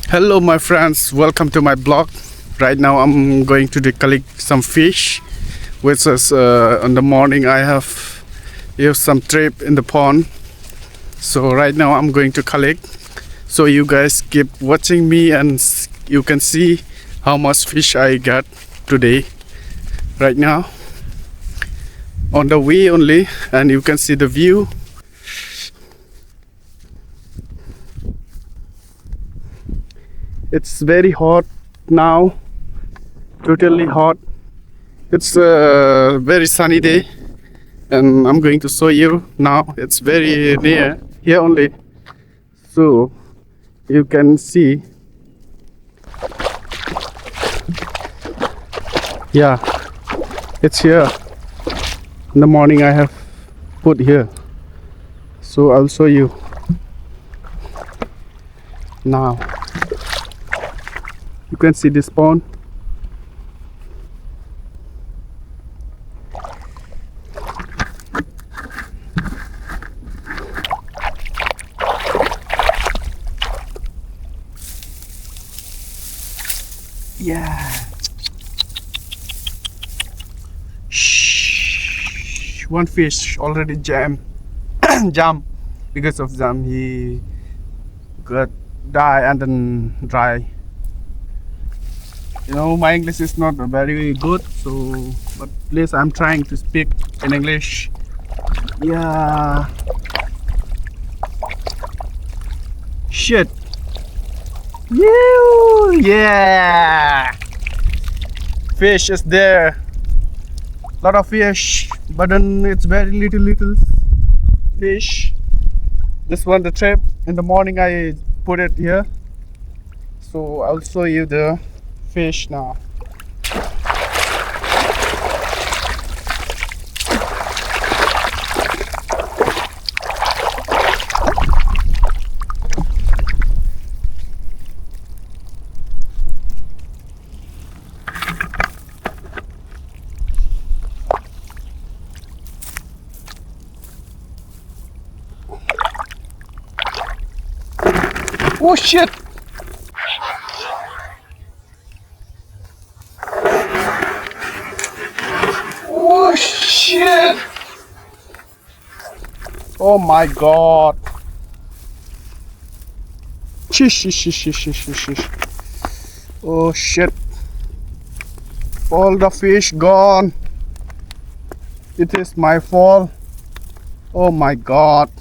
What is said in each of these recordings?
Hello my friends, welcome to my blog. Right now I'm going to collect some fish, which is in the morning I have used some trip in the pond. So right now I'm going to collect. So you guys keep watching me and you can see how much fish I got today. Right now on the way only, and you can see the view. It's very hot now, totally hot. It's a very sunny day, and I'm going to show you now. It's very near here only, so you can see. Yeah, it's here. In the morning I have put here, so I'll show you now. You can see this pond. Yeah. Shh. One fish already jam because of jam. He got die and then dry. You know, my English is not very good, so but please, I'm trying to speak in English. Yeah. Shit. Yeah. Fish is there. Lot of fish, but then it's very little fish. This one, the trap. In the morning I put it here, so I'll show you the fish now. Oh shit! Oh shit! Oh my god! Shish. Oh shit! All the fish gone. It is my fault. Oh my god!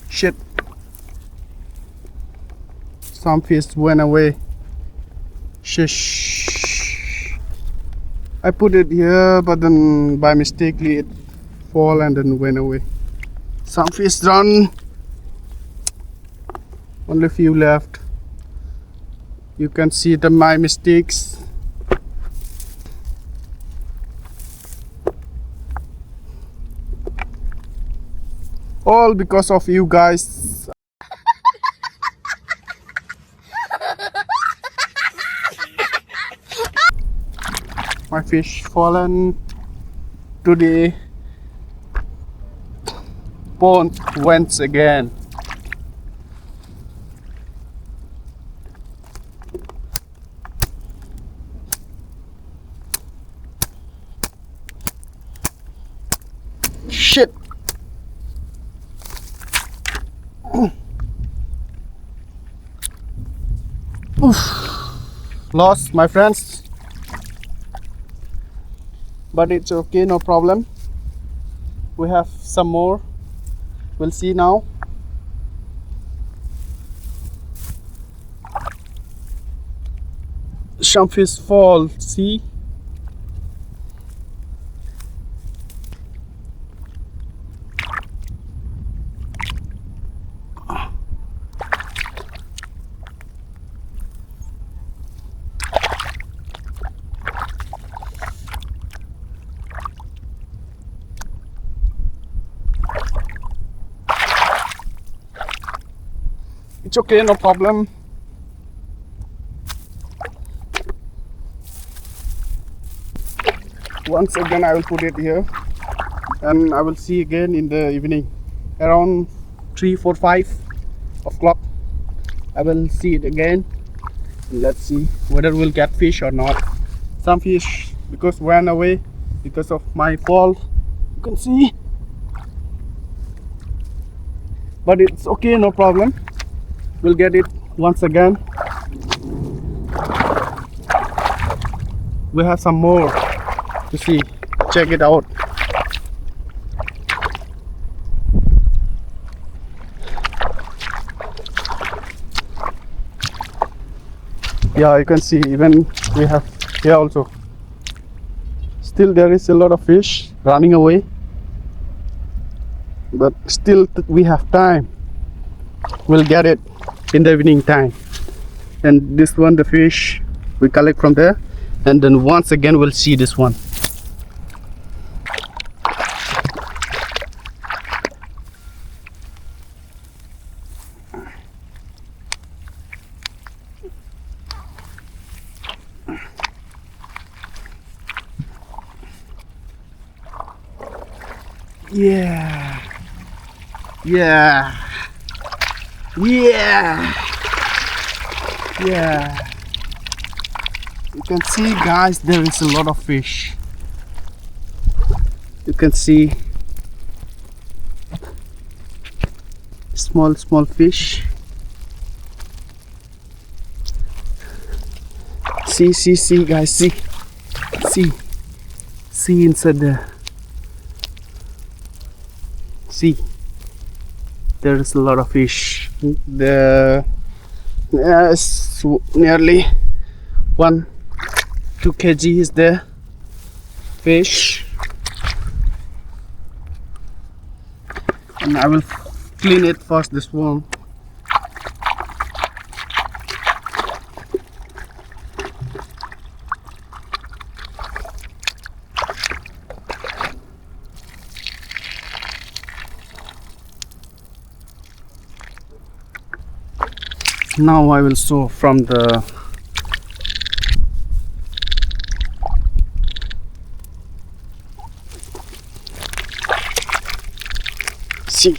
Shit! Some fish went away. Shish. I put it here, but then by mistakenly it fall and then went away. Some fish run. Only few left. You can see my mistakes. All because of you guys. My fish fallen today. Pond once again. Shit. Oof. Lost, my friends. But it's okay, no problem. We have some more. We'll see now. Some fish fall, see? It's okay, no problem. Once again I will put it here, and I will see again in the evening around 3, 4, 5 o'clock. I will see it again. Let's see whether we'll get fish or not. Some fish because ran away because of my fall, you can see, but it's okay, no problem. We'll get it once again. We have some more to see. Check it out. Yeah, you can see even we have here also. Still there is a lot of fish running away, but still we have time. We'll get it in the evening time. And this one, the fish we collect from there, and then once again we'll see this one. Yeah, yeah, yeah, yeah. You can see, guys, there is a lot of fish. You can see small fish. See, guys, see inside there. See, there is a lot of fish. It's nearly 1-2 kg is there fish, and I will clean it first, this one. Now I will show from the see,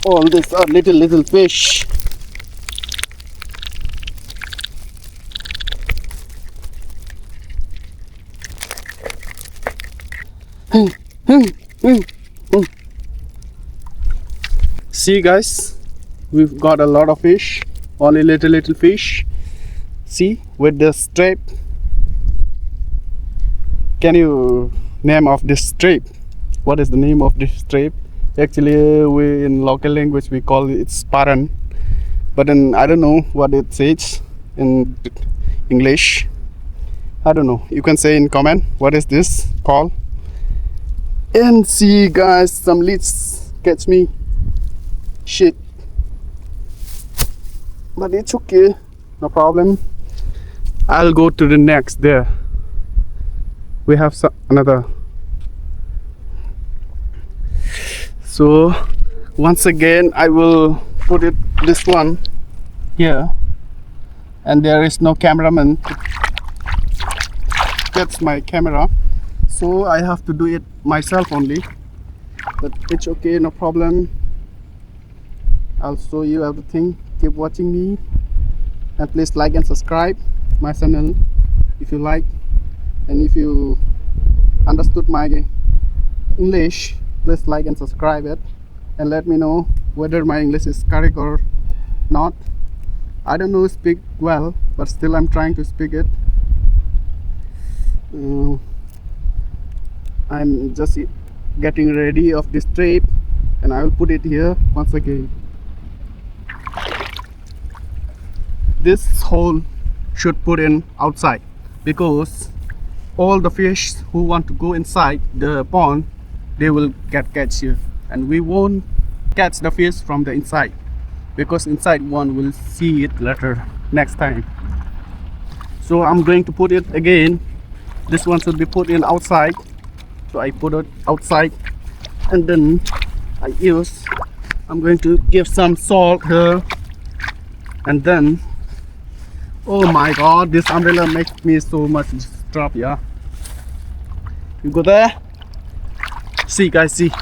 all these are little fish. See, guys, we've got a lot of fish, only little fish. See, with the stripe. Can you name of this stripe? What is the name of this stripe? Actually, we in local language we call it sparan, but then I don't know what it says in English. I don't know. You can say in comment what is this called. And see, guys, some leads catch me. Shit. But it's okay, no problem. I'll go to the next there. We have another. So once again I will put it this one here, and there is no cameraman to catch my camera, so I have to do it myself only, but it's okay, no problem. I'll show you everything. Keep watching me, and please like and subscribe my channel if you like, and if you understood my English, please like and subscribe it, and let me know whether my English is correct or not. I don't know speak well, but still I'm trying to speak it. I'm just getting ready of this trip, and I will put it here once again. This hole should put in outside, because all the fish who want to go inside the pond, they will catch here, and we won't catch the fish from the inside, because inside one will see it later next time. So I'm going to put it again. This one should be put in outside, so I put it outside, and then I'm going to give some salt here, and then, oh my god, this umbrella makes me so much drop. Yeah, you go there. See, guys, see,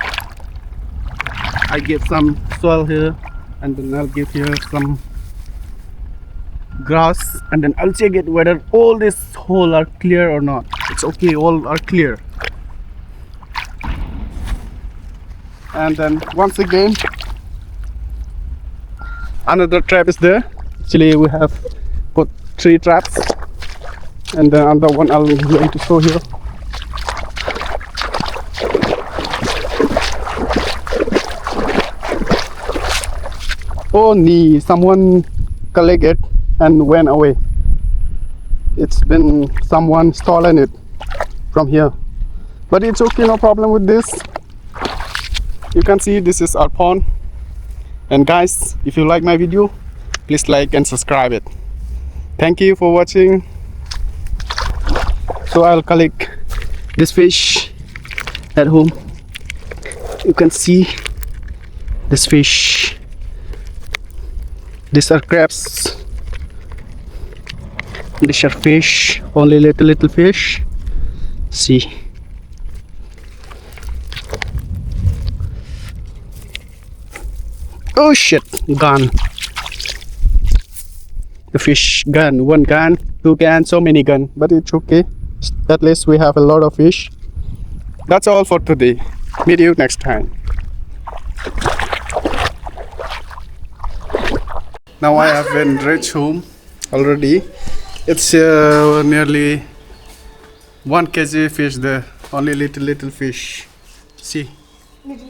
I give some soil here, and then I'll give here some grass, and then I'll check it whether all this hole are clear or not. It's okay, all are clear. And then once again another trap is there. Actually we have put 3 traps, and the other one I'm going to show here. Oh nee, someone collect it and went away. It's been someone stolen it from here, but it's okay, no problem with this. You can see this is our pond. And guys, if you like my video, please like and subscribe it. Thank you for watching. So I'll collect this fish at home. You can see this fish. These are crabs. These are fish, only little fish. See. Oh shit, gone. The fish gone. 1 gun, 2 gun, so many gun, but it's okay. At least we have a lot of fish. That's all for today. Meet you next time. Now I have been reached home already. It's nearly 1 kg fish there. Only little fish. See. Little